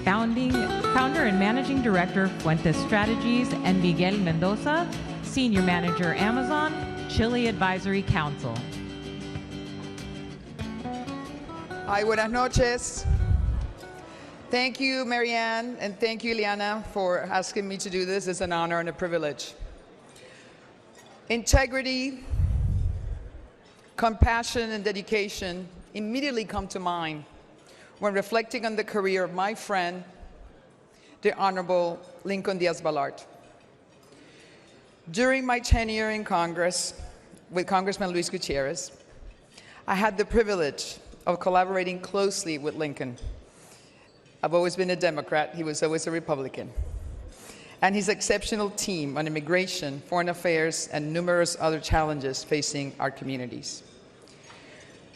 Founder and Managing Director, Fuentes Strategies, and Miguel Mendoza, Senior Manager, Amazon, Chile Advisory Council. Hi, buenas noches. Thank you, Marianne, and thank you, Ileana, for asking me to do this. It's an honor and a privilege. Integrity, compassion, and dedication immediately come to mind when reflecting on the career of my friend, the Honorable Lincoln Diaz-Balart. During my tenure in Congress with Congressman Luis Gutierrez, I had the privilege of collaborating closely with Lincoln. I've always been a Democrat, he was always a Republican. And his exceptional team on immigration, foreign affairs, and numerous other challenges facing our communities.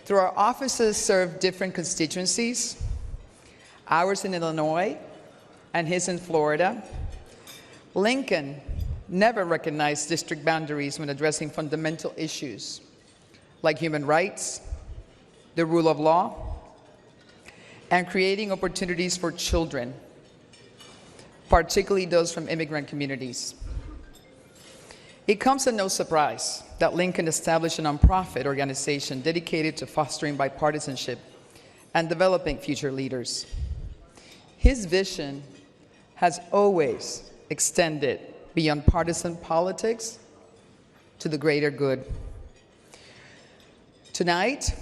Through our offices serve different constituencies, ours in Illinois and his in Florida, Lincoln never recognized district boundaries when addressing fundamental issues like human rights, the rule of law, and creating opportunities for children, particularly those from immigrant communities. It comes as no surprise that Lincoln established a nonprofit organization dedicated to fostering bipartisanship and developing future leaders. His vision has always extended beyond partisan politics to the greater good. Tonight,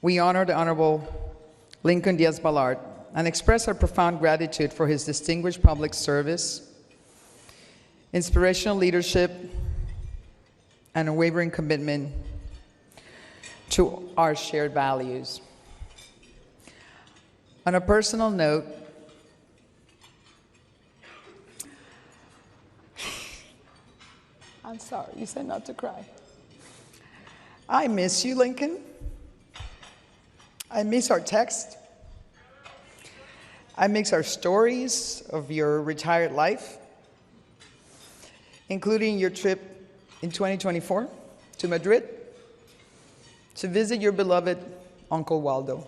we honor the Honorable Lincoln Diaz-Balart and express our profound gratitude for his distinguished public service, inspirational leadership, and unwavering commitment to our shared values. On a personal note, I'm sorry, you said not to cry. I miss you, Lincoln. I miss our text. I miss our stories of your retired life, including your trip in 2024 to Madrid to visit your beloved Uncle Waldo.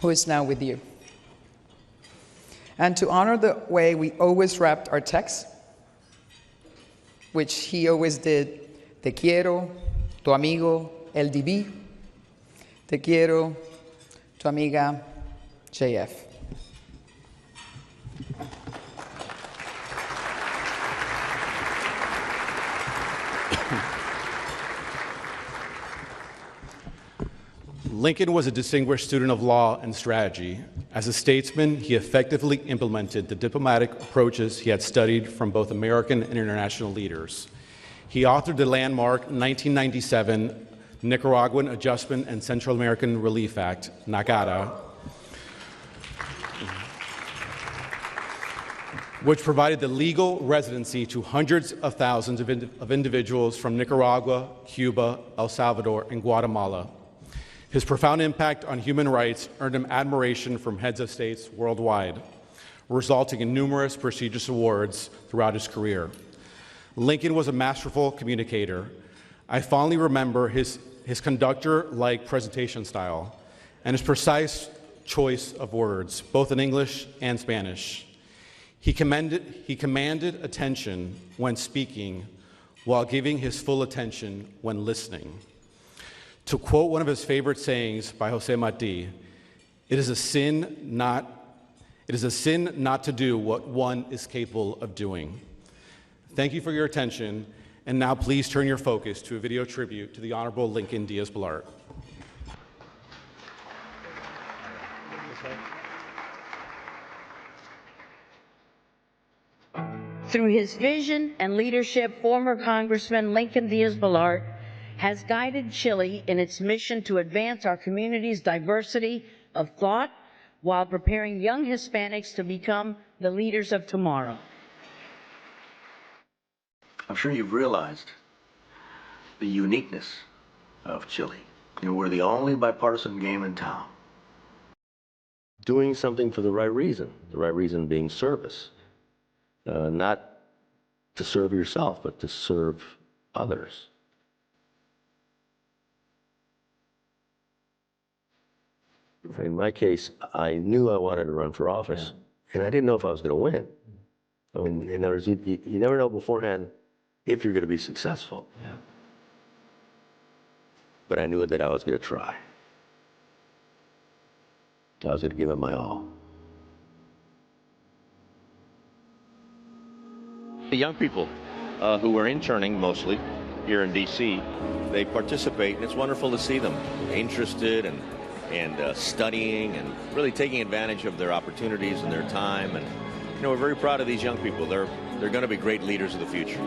Who is now with you. And to honor the way we always wrapped our text, which he always did, te quiero, tu amigo, el DB, te quiero, tu amiga, JF. Lincoln was a distinguished student of law and strategy. As a statesman, he effectively implemented the diplomatic approaches he had studied from both American and international leaders. He authored the landmark 1997 Nicaraguan Adjustment and Central American Relief Act, NACADA, which provided the legal residency to hundreds of thousands of individuals from Nicaragua, Cuba, El Salvador, and Guatemala. His profound impact on human rights earned him admiration from heads of states worldwide, resulting in numerous prestigious awards throughout his career. Lincoln was a masterful communicator. I fondly remember his conductor-like presentation style and his precise choice of words, both in English and Spanish. He commanded attention when speaking while giving his full attention when listening. To quote one of his favorite sayings by Jose Marti, it is a sin not to do what one is capable of doing. Thank you for your attention, and now please turn your focus to a video tribute to the Honorable Lincoln Diaz-Balart. Through his vision and leadership, former Congressman Lincoln Diaz-Balart has guided Chile in its mission to advance our community's diversity of thought while preparing young Hispanics to become the leaders of tomorrow. I'm sure you've realized the uniqueness of Chile. You know, we're the only bipartisan game in town. Doing something for the right reason being service. Not to serve yourself, but to serve others. In my case, I knew I wanted to run for office, and I didn't know if I was going to win. I mean, in other words, you never know beforehand if you're going to be successful. Yeah. But I knew that I was going to try. I was going to give it my all. The young people who are interning mostly here in D.C., they participate, and it's wonderful to see them interested and studying and really taking advantage of their opportunities and their time. And you know, we're very proud of these young people. They're going to be great leaders of the future.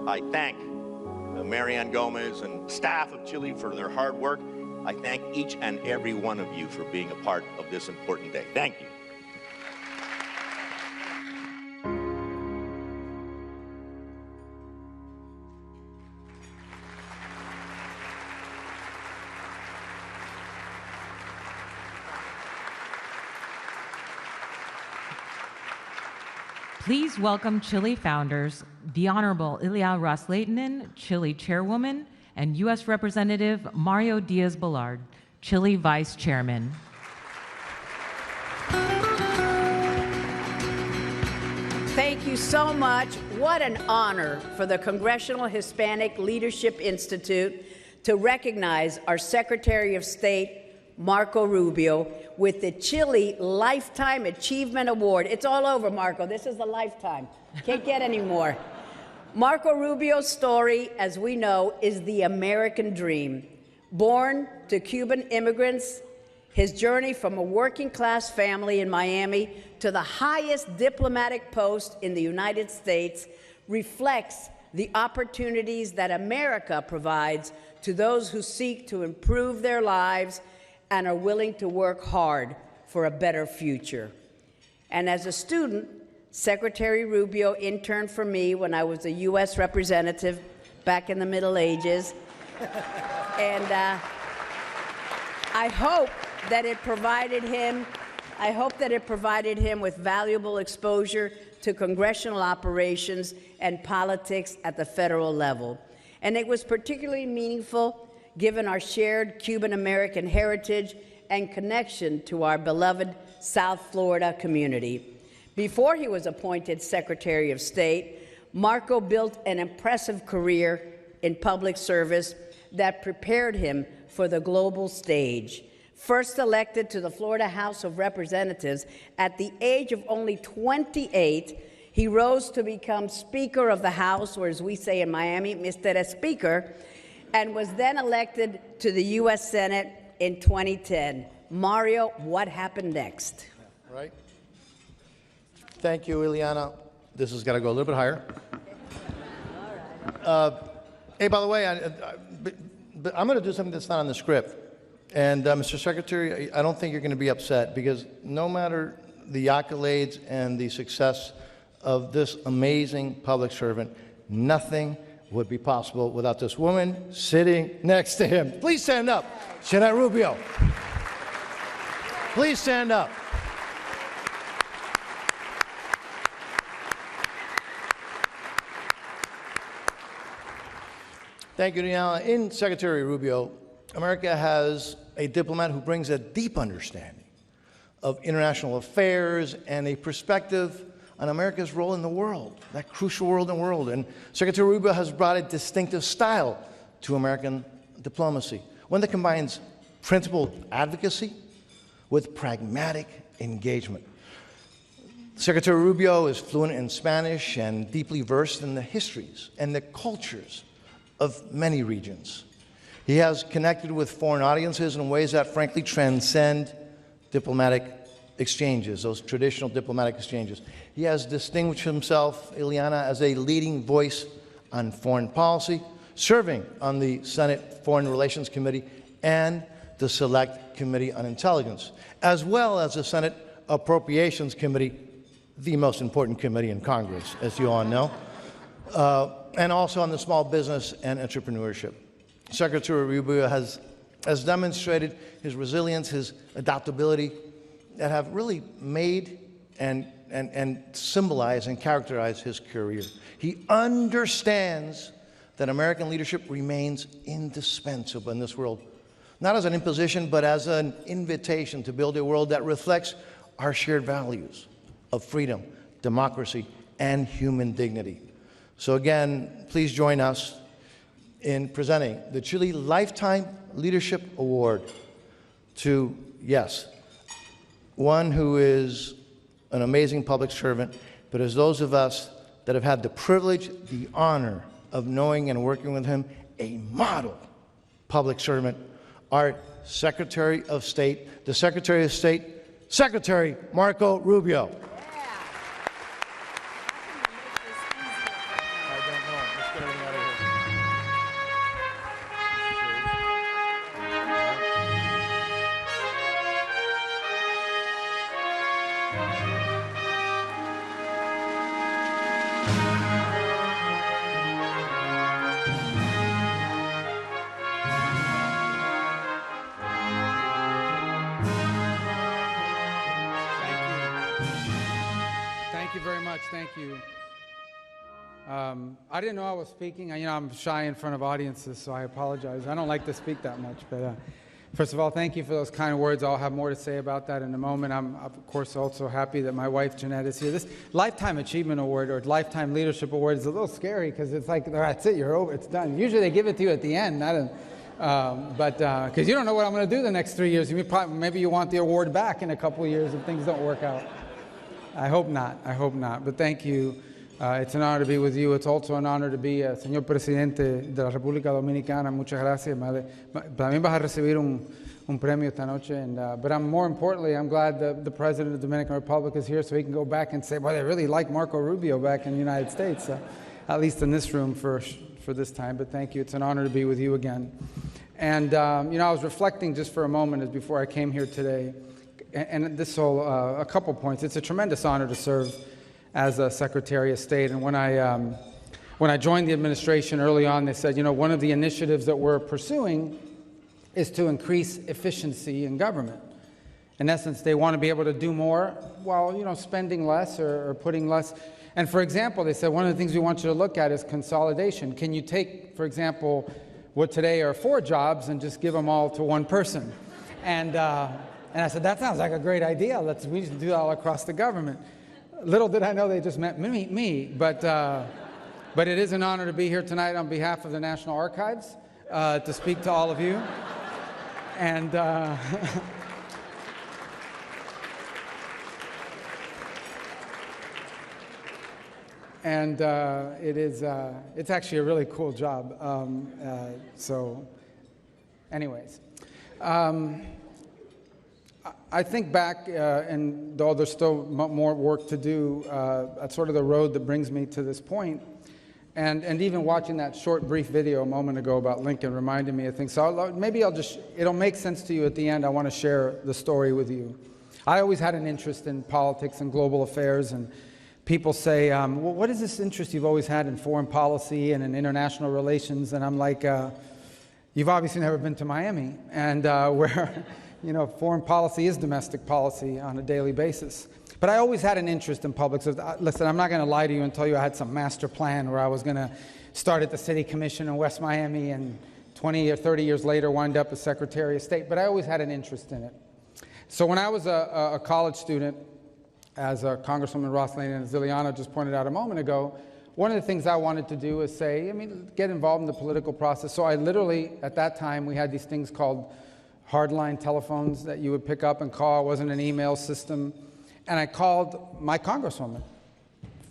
I thank Marianne Gomez and staff of Chile for their hard work. I thank each and every one of you for being a part of this important day. Thank you. Please welcome Chile founders, the Honorable Ilia Ros-Lehtinen, Chile Chairwoman, and U.S. Representative Mario Diaz-Balart, Chile Vice Chairman. Thank you so much. What an honor for the Congressional Hispanic Leadership Institute to recognize our Secretary of State, Marco Rubio, with the Chile Lifetime Achievement Award. It's all over, Marco. This is the lifetime. Can't get any more. Marco Rubio's story, as we know, is the American dream. Born to Cuban immigrants, his journey from a working-class family in Miami to the highest diplomatic post in the United States reflects the opportunities that America provides to those who seek to improve their lives and are willing to work hard for a better future. And as a student, Secretary Rubio interned for me when I was a U.S. representative back in the Middle Ages. And I hope that it provided him with valuable exposure to congressional operations and politics at the federal level. And it was particularly meaningful given our shared Cuban-American heritage and connection to our beloved South Florida community. Before he was appointed Secretary of State, Marco built an impressive career in public service that prepared him for the global stage. First elected to the Florida House of Representatives at the age of only 28, he rose to become Speaker of the House, or as we say in Miami, Mr. Speaker, and was then elected to the U.S. Senate in 2010. Mario, what happened next? Right. Thank you, Ileana. This has got to go a little bit higher. Hey, by the way, I'm going to do something that's not on the script. And Mr. Secretary, I don't think you're going to be upset, because no matter the accolades and the success of this amazing public servant, nothing would be possible without this woman sitting next to him. Please stand up. Senator Rubio. Please stand up. Thank you, Diana. In Secretary Rubio, America has a diplomat who brings a deep understanding of international affairs and a perspective on America's role in the world, that crucial role in the world. And Secretary Rubio has brought a distinctive style to American diplomacy, one that combines principled advocacy with pragmatic engagement. Secretary Rubio is fluent in Spanish and deeply versed in the histories and the cultures of many regions. He has connected with foreign audiences in ways that frankly transcend diplomatic exchanges, those traditional diplomatic exchanges. He has distinguished himself, Ileana, as a leading voice on foreign policy, serving on the Senate Foreign Relations Committee and the Select Committee on Intelligence, as well as the Senate Appropriations Committee, the most important committee in Congress, as you all know, and also on the Small Business and Entrepreneurship. Secretary Rubio has demonstrated his resilience, his adaptability, that have really made and symbolize and characterize his career. He understands that American leadership remains indispensable in this world, not as an imposition, but as an invitation to build a world that reflects our shared values of freedom, democracy, and human dignity. So again, please join us in presenting the CHLI Lifetime Leadership Award to, yes, one who is an amazing public servant, but as those of us that have had the privilege, the honor of knowing and working with him, a model public servant, our Secretary of State, the Secretary of State, Secretary Marco Rubio. Thank you very much. Thank you. I didn't know I was speaking. I'm shy in front of audiences, so I apologize. I don't like to speak that much. But first of all, thank you for those kind words. I'll have more to say about that in a moment. I'm, of course, also happy that my wife, Jeanette, is here. This Lifetime Achievement Award or Lifetime Leadership Award is a little scary because it's like, that's it, you're over, it's done. Usually they give it to you at the end, not in, because you don't know what I'm going to do the next 3 years. Maybe you want the award back in a couple of years if things don't work out. I hope not. I hope not. But thank you. It's an honor to be with you. It's also an honor to be Señor Presidente de la República Dominicana. Muchas gracias. También vas a recibir un premio esta noche. But more importantly, I'm glad the President of the Dominican Republic is here so he can go back and say, well, they really like Marco Rubio back in the United States, at least in this room for this time. But thank you. It's an honor to be with you again. And, I was reflecting just for a moment before I came here today. And this whole, a couple points. It's a tremendous honor to serve as a Secretary of State. And when I joined the administration early on, they said, one of the initiatives that we're pursuing is to increase efficiency in government. In essence, they want to be able to do more while, spending less or putting less. And for example, they said, one of the things we want you to look at is consolidation. Can you take, for example, what today are 4 jobs and just give them all to one person? And I said, that sounds like a great idea. We need to do that all across the government. Little did I know they just meant me. But it is an honor to be here tonight on behalf of the National Archives to speak to all of you. And it's actually a really cool job. Anyways. I think back, and though there's still more work to do, at sort of the road that brings me to this point, and even watching that short, brief video a moment ago about Lincoln reminded me of things. So maybe it'll make sense to you at the end. I want to share the story with you. I always had an interest in politics and global affairs, and people say, well, what is this interest you've always had in foreign policy and in international relations? And I'm like, you've obviously never been to Miami, and where... foreign policy is domestic policy on a daily basis. But I always had an interest in public. So, listen, I'm not going to lie to you and tell you I had some master plan where I was going to start at the City Commission in West Miami and 20 or 30 years later wind up as Secretary of State. But I always had an interest in it. So when I was a college student, as Congresswoman Ross Lane and Ziliana just pointed out a moment ago, one of the things I wanted to do is get involved in the political process. So I literally, at that time, we had these things called hardline telephones that you would pick up and call. It wasn't an email system. And I called my congresswoman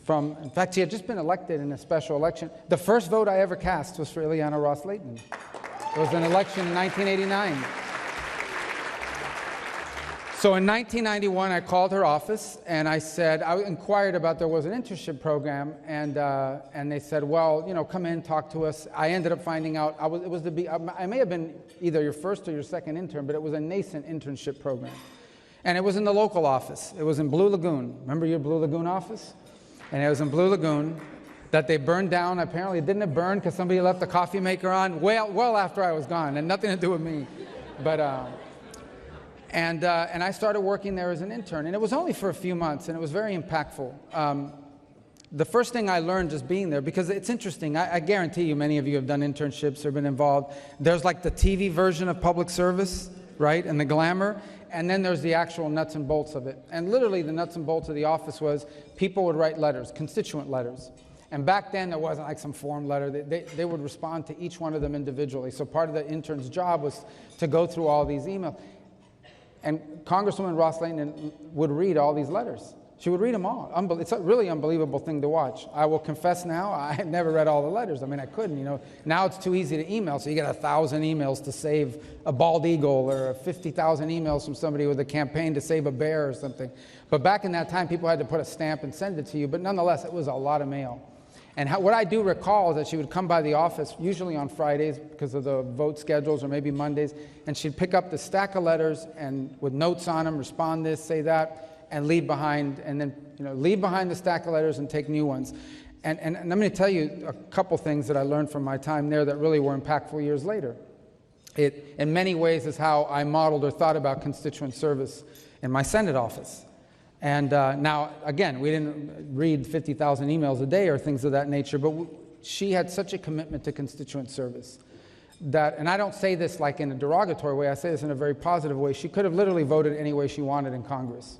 in fact, she had just been elected in a special election. The first vote I ever cast was for Ileana Ros-Lehtinen. It was an election in 1989. So in 1991, I called her office and I inquired about there was an internship program, and they said, well, come in, talk to us. I ended up finding out I may have been either your first or your second intern, but it was a nascent internship program. And it was in the local office. It was in Blue Lagoon. Remember your Blue Lagoon office? And it was in Blue Lagoon that they burned down. Apparently, didn't it burn because somebody left the coffee maker on? Well after I was gone, and nothing to do with me. But and I started working there as an intern, and it was only for a few months, and it was very impactful. the first thing I learned just being there, because it's interesting, I guarantee you many of you have done internships or been involved. There's like the TV version of public service, right, and the glamour, and then there's the actual nuts and bolts of it. And literally the nuts and bolts of the office was people would write letters, constituent letters. And back then there wasn't like some form letter. They would respond to each one of them individually. So part of the intern's job was to go through all these emails. And Congresswoman Ros-Lehtinen would read all these letters. She would read them all. It's a really unbelievable thing to watch. I will confess now, I had never read all the letters. I mean, I couldn't, you know. Now it's too easy to email, so you get 1,000 emails to save a bald eagle, or 50,000 emails from somebody with a campaign to save a bear or something. But back in that time, people had to put a stamp and send it to you, but nonetheless, it was a lot of mail. And what I do recall is that she would come by the office, usually on Fridays because of the vote schedules, or maybe Mondays, and she'd pick up the stack of letters and with notes on them, respond this, say that, and leave behind, and then leave behind the stack of letters and take new ones. And I'm going to tell you a couple things that I learned from my time there that really were impactful years later. It, in many ways, is how I modeled or thought about constituent service in my Senate office. And now, again, we didn't read 50,000 emails a day or things of that nature, but she had such a commitment to constituent service that, and I don't say this like in a derogatory way, I say this in a very positive way, she could have literally voted any way she wanted in Congress.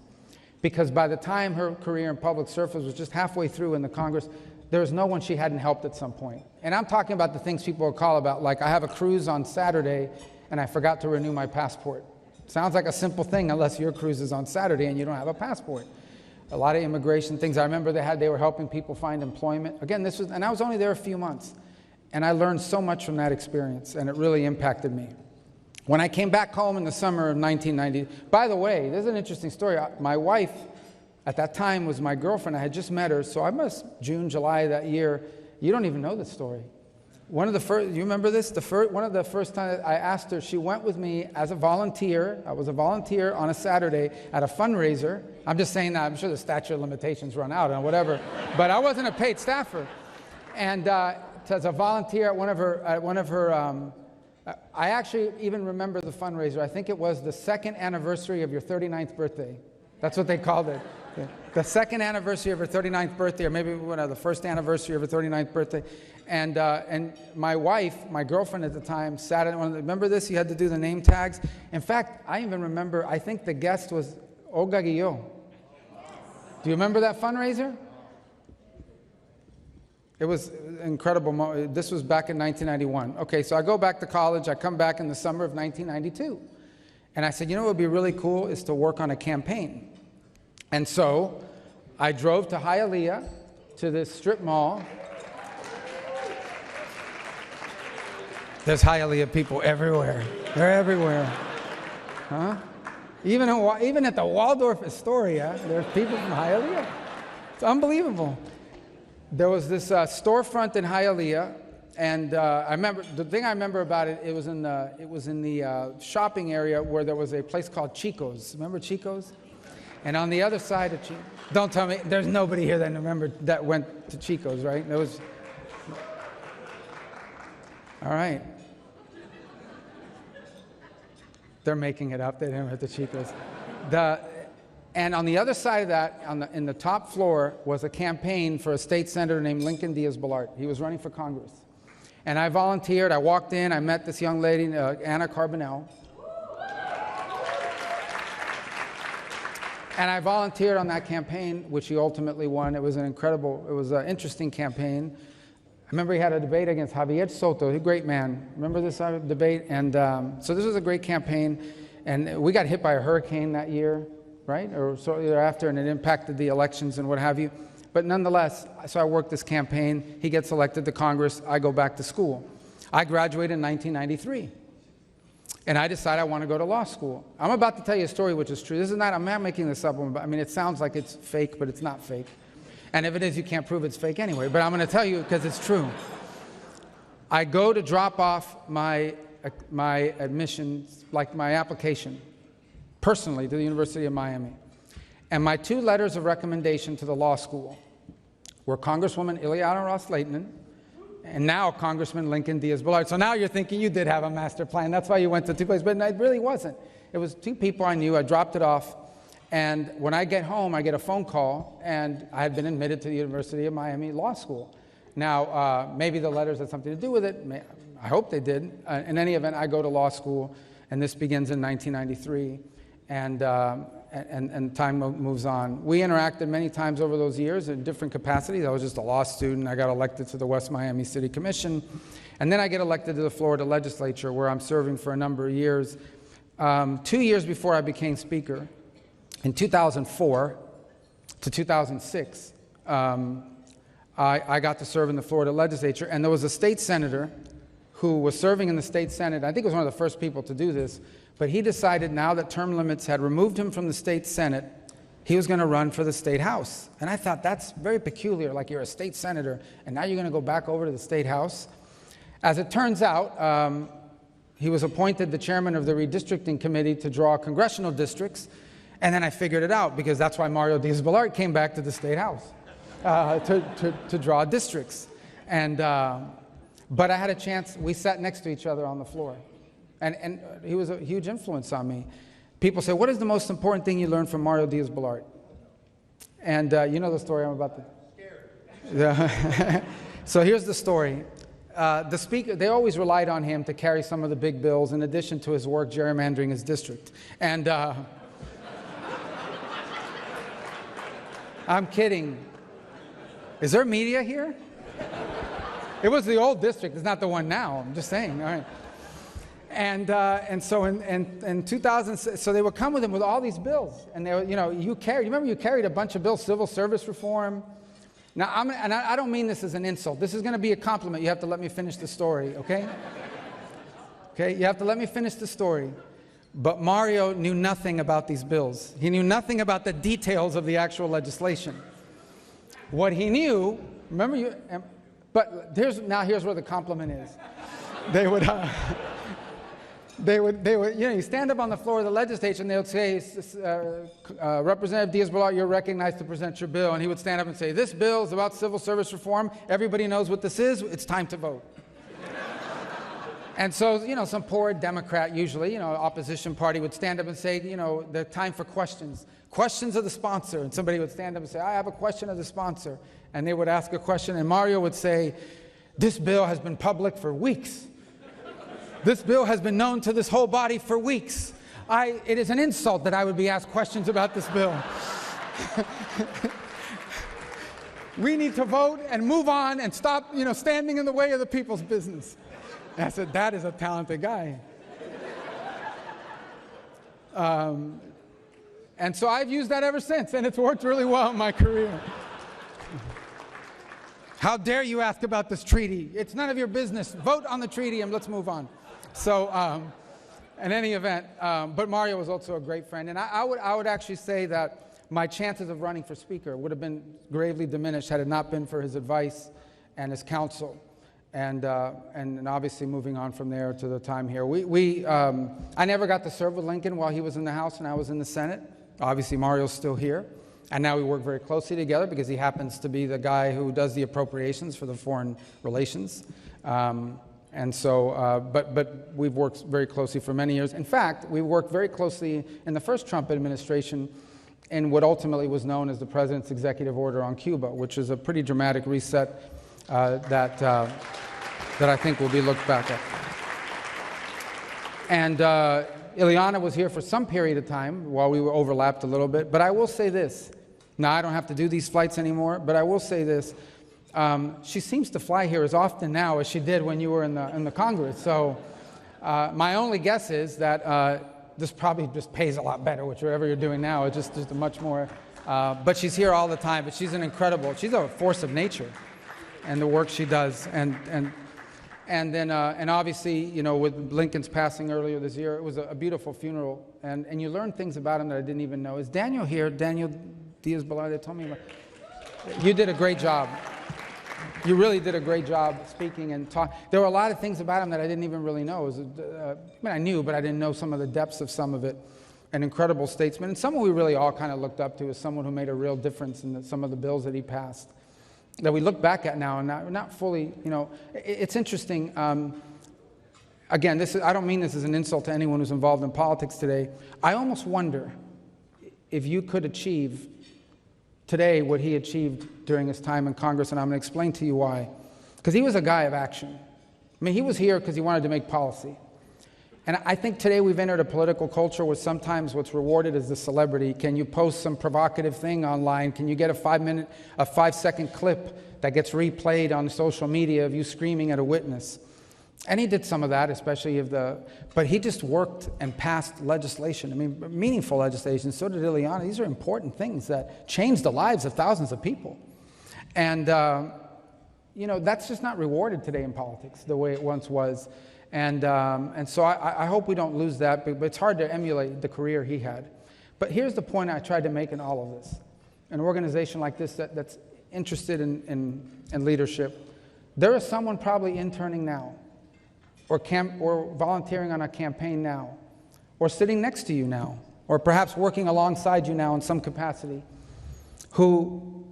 Because by the time her career in public service was just halfway through in the Congress, there was no one she hadn't helped at some point. And I'm talking about the things people will call about, like I have a cruise on Saturday and I forgot to renew my passport. Sounds like a simple thing unless your cruise is on Saturday and you don't have a passport. A lot of immigration things. I remember they were helping people find employment. Again, and I was only there a few months. And I learned so much from that experience, and it really impacted me. When I came back home in the summer of 1990, by the way, there's an interesting story. My wife at that time was my girlfriend. I had just met her, so I must, June, July that year. You don't even know this story. One of the first, you remember this? One of the first times I asked her, she went with me as a volunteer. I was a volunteer on a Saturday at a fundraiser. I'm just saying that, I'm sure the statute of limitations run out and whatever, but I wasn't a paid staffer. And as a volunteer at one of her, I actually even remember the fundraiser. I think it was the second anniversary of your 39th birthday. That's what they called it. Yeah. The second anniversary of her 39th birthday, or maybe the first anniversary of her 39th birthday. And my wife, my girlfriend at the time, sat at remember this? You had to do the name tags. In fact, I even remember, I think the guest was Olga Guillot. Do you remember that fundraiser? It was incredible. This was back in 1991. Okay, so I go back to college. I come back in the summer of 1992. And I said, you know what would be really cool is to work on a campaign. And so I drove to Hialeah, to this strip mall. There's Hialeah people everywhere. They're everywhere. Huh? Even at the Waldorf Astoria, there's people from Hialeah. It's unbelievable. There was this storefront in Hialeah, and I remember the thing I remember about it. It was in the shopping area where there was a place called Chico's. Remember Chico's? And on the other side of Chico's, don't tell me there's nobody here that went to Chico's, right? There was. All right. They're making it up. They didn't have the Chico's. And on the other side of that, in the top floor, was a campaign for a state senator named Lincoln Diaz-Balart. He was running for Congress. And I volunteered. I walked in. I met this young lady, Anna Carbonell. And I volunteered on that campaign, which he ultimately won. It was an interesting campaign. I remember he had a debate against Javier Soto, a great man. Remember this debate? And so this was a great campaign. And we got hit by a hurricane that year, right? Or shortly thereafter, and it impacted the elections and what have you. But nonetheless, so I worked this campaign. He gets elected to Congress. I go back to school. I graduated in 1993. And I decide I want to go to law school. I'm about to tell you a story which is true. I'm not making this up. I mean, it sounds like it's fake, but it's not fake. And if it is, you can't prove it's fake anyway. But I'm going to tell you because it's true. I go to drop off my admissions, like my application, personally to the University of Miami. And my two letters of recommendation to the law school were Congresswoman Ileana Ros-Lehtinen and now Congressman Lincoln Diaz-Balart. So now you're thinking you did have a master plan. That's why you went to two places. But it really wasn't. It was two people I knew. I dropped it off. And when I get home, I get a phone call, and I had been admitted to the University of Miami Law School. Now, maybe the letters had something to do with it. I hope they did. In any event, I go to law school, and this begins in 1993, and time moves on. We interacted many times over those years in different capacities. I was just a law student. I got elected to the West Miami City Commission, and then I get elected to the Florida legislature, where I'm serving for a number of years. 2 years before I became Speaker, in 2004 to 2006, I got to serve in the Florida legislature, and there was a state senator who was serving in the state Senate. I think he was one of the first people to do this, but he decided now that term limits had removed him from the state Senate, he was going to run for the state House. And I thought, that's very peculiar, like you're a state senator, and now you're going to go back over to the state House. As it turns out, he was appointed the chairman of the redistricting committee to draw congressional districts, and then I figured it out, because that's why Mario Diaz-Balart came back to the state House. To draw districts. But I had a chance. We sat next to each other on the floor. And he was a huge influence on me. People say, what is the most important thing you learned from Mario Diaz-Balart? And you know the story I'm about to... So here's the story. The speaker, they always relied on him to carry some of the big bills in addition to his work gerrymandering his district. And I'm kidding. Is there media here? It was the old district. It's not the one now. I'm just saying. All right. And so in 2006, so they would come with him with all these bills, and they, you carried a bunch of bills, civil service reform. Now, I don't mean this as an insult. This is going to be a compliment. You have to let me finish the story, okay? Okay, you have to let me finish the story. But Mario knew nothing about these bills. He knew nothing about the details of the actual legislation. What he knew, remember but here's where the compliment is. They would, you stand up on the floor of the legislature and they would say, Representative Diaz-Balart, you're recognized to present your bill. And he would stand up and say, this bill is about civil service reform. Everybody knows what this is. It's time to vote. And so, some poor Democrat, usually, opposition party would stand up and say, the time for questions. Questions of the sponsor. And somebody would stand up and say, I have a question of the sponsor. And they would ask a question, and Mario would say, this bill has been public for weeks. This bill has been known to this whole body for weeks. It is an insult that I would be asked questions about this bill. We need to vote and move on and stop, standing in the way of the people's business. And I said, that is a talented guy. And so I've used that ever since, and it's worked really well in my career. How dare you ask about this treaty? It's none of your business. Vote on the treaty and let's move on. So, in any event, but Mario was also a great friend. And I would actually say that my chances of running for Speaker would have been gravely diminished had it not been for his advice and his counsel. And obviously moving on from there to the time here. I never got to serve with Lincoln while he was in the House and I was in the Senate. Obviously Mario's still here. And now we work very closely together because he happens to be the guy who does the appropriations for the foreign relations. But we've worked very closely for many years. In fact, we worked very closely in the first Trump administration in what ultimately was known as the President's Executive Order on Cuba, which is a pretty dramatic reset that I think will be looked back at. And Ileana was here for some period of time while we were overlapped a little bit. But I will say this. Now, I don't have to do these flights anymore, but I will say this. She seems to fly here as often now as she did when you were in the Congress. So my only guess is that this probably just pays a lot better, whichever you're doing now. It's just a much more, but she's here all the time. But she's she's a force of nature, and the work she does. And then obviously, with Lincoln's passing earlier this year, it was a beautiful funeral. And you learn things about him that I didn't even know. Is Daniel here? Daniel Diaz-Balart, they told me about. You did a great job. You really did a great job speaking and talking. There were a lot of things about him that I didn't even really know. I knew, but I didn't know some of the depths of some of it. An incredible statesman, and someone we really all kind of looked up to as someone who made a real difference in some of the bills that he passed, that we look back at now and not fully, it's interesting. Again, I don't mean this as an insult to anyone who's involved in politics today. I almost wonder, if you could achieve today what he achieved during his time in Congress, and I'm going to explain to you why. Because he was a guy of action. I mean, he was here because he wanted to make policy. And I think today we've entered a political culture where sometimes what's rewarded is the celebrity. Can you post some provocative thing online? Can you get a 5-second clip that gets replayed on social media of you screaming at a witness? And he did some of that, especially but he just worked and passed legislation. I mean, meaningful legislation. So did Ileana. These are important things that changed the lives of thousands of people. And, that's just not rewarded today in politics the way it once was. And so I hope we don't lose that, but it's hard to emulate the career he had. But here's the point I tried to make in all of this. An organization like this that's interested in leadership, there is someone probably interning now, or volunteering on a campaign now, or sitting next to you now, or perhaps working alongside you now in some capacity, who,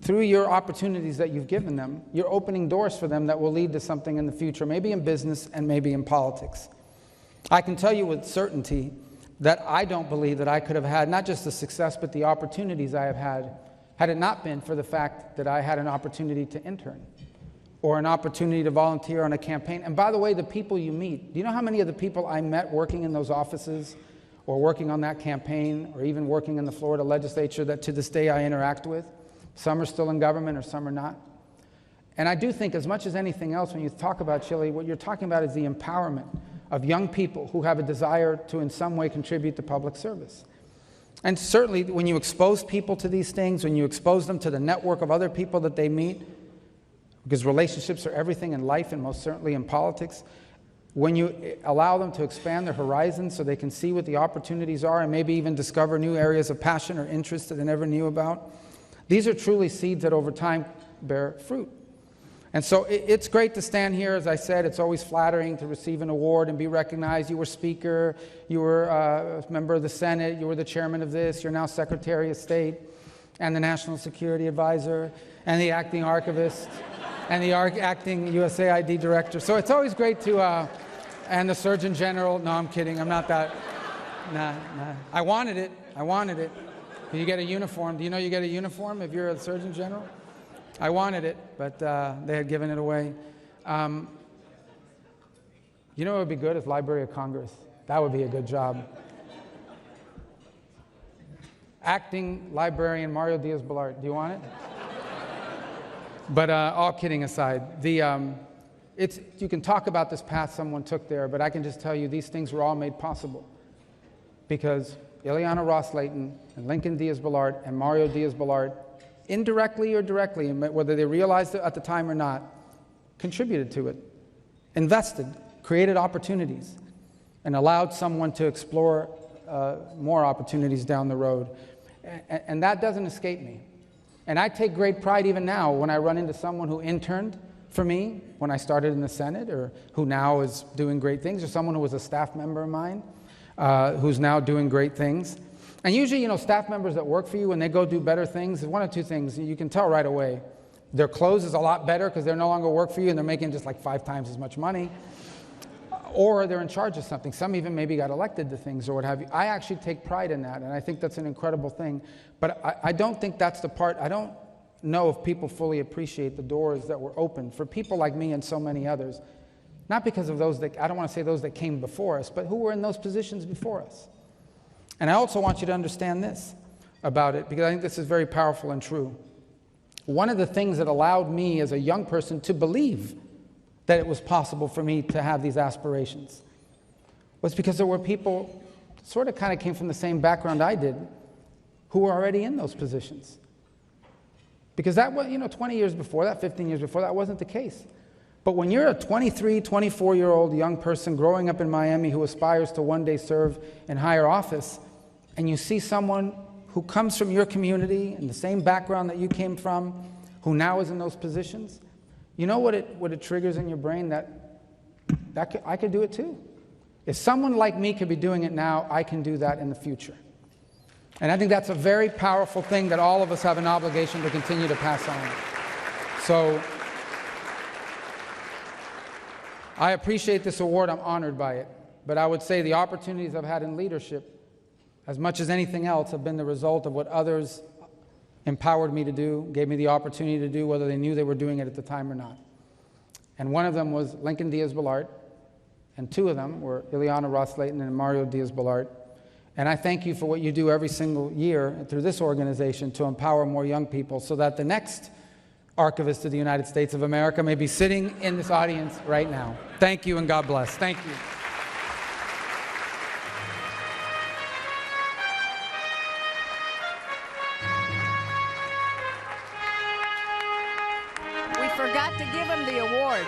through your opportunities that you've given them, you're opening doors for them that will lead to something in the future, maybe in business and maybe in politics. I can tell you with certainty that I don't believe that I could have had not just the success, but the opportunities I have had it not been for the fact that I had an opportunity to intern or an opportunity to volunteer on a campaign. And by the way, the people you meet, do you know how many of the people I met working in those offices or working on that campaign or even working in the Florida legislature that to this day I interact with? Some are still in government or some are not. And I do think as much as anything else, when you talk about Chile, what you're talking about is the empowerment of young people who have a desire to in some way contribute to public service. And certainly when you expose people to these things, when you expose them to the network of other people that they meet, because relationships are everything in life and most certainly in politics, when you allow them to expand their horizons so they can see what the opportunities are and maybe even discover new areas of passion or interest that they never knew about, these are truly seeds that over time bear fruit. And so it's great to stand here. As I said, it's always flattering to receive an award and be recognized. You were Speaker, you were a member of the Senate, you were the chairman of this, you're now Secretary of State and the National Security Advisor and the acting archivist and the acting USAID director. So it's always great to, and the Surgeon General. No, I'm kidding, I'm not that. Nah. I wanted it. You get a uniform. Do you know you get a uniform if you're a Surgeon General? I wanted it, but they had given it away. You know what would be good is Library of Congress. That would be a good job. Acting librarian Mario Diaz-Balart. Do you want it? But all kidding aside, you can talk about this path someone took there, but I can just tell you these things were all made possible because Ileana Ros-Lehtinen and Lincoln Diaz-Balart and Mario Diaz-Balart, indirectly or directly, whether they realized it at the time or not, contributed to it, invested, created opportunities, and allowed someone to explore more opportunities down the road. And that doesn't escape me. And I take great pride even now when I run into someone who interned for me when I started in the Senate, or who now is doing great things, or someone who was a staff member of mine who's now doing great things. And usually, staff members that work for you, when they go do better things, one of two things, you can tell right away. Their clothes is a lot better because they're no longer work for you and they're making just like 5 times as much money. Or they're in charge of something. Some even maybe got elected to things or what have you. I actually take pride in that, and I think that's an incredible thing. But I don't think that's the part. I don't know if people fully appreciate the doors that were opened for people like me and so many others. Not because of those that, I don't want to say those that came before us, but who were in those positions before us. And I also want you to understand this about it, because I think this is very powerful and true. One of the things that allowed me as a young person to believe that it was possible for me to have these aspirations was because there were people sort of kind of came from the same background I did who were already in those positions. Because that was, 20 years before that, 15 years before that wasn't the case. But when you're a 23, 24-year-old young person growing up in Miami who aspires to one day serve in higher office, and you see someone who comes from your community and the same background that you came from, who now is in those positions, you know what it triggers in your brain? That I could do it too. If someone like me could be doing it now, I can do that in the future. And I think that's a very powerful thing that all of us have an obligation to continue to pass on. So I appreciate this award. I'm honored by it. But I would say the opportunities I've had in leadership as much as anything else, have been the result of what others empowered me to do, gave me the opportunity to do, whether they knew they were doing it at the time or not. And one of them was Lincoln Diaz-Balart, and two of them were Ileana Ros-Lehtinen and Mario Diaz-Balart. And I thank you for what you do every single year through this organization to empower more young people so that the next Archivist of the United States of America may be sitting in this audience right now. Thank you and God bless. Thank you. We forgot to give him the award.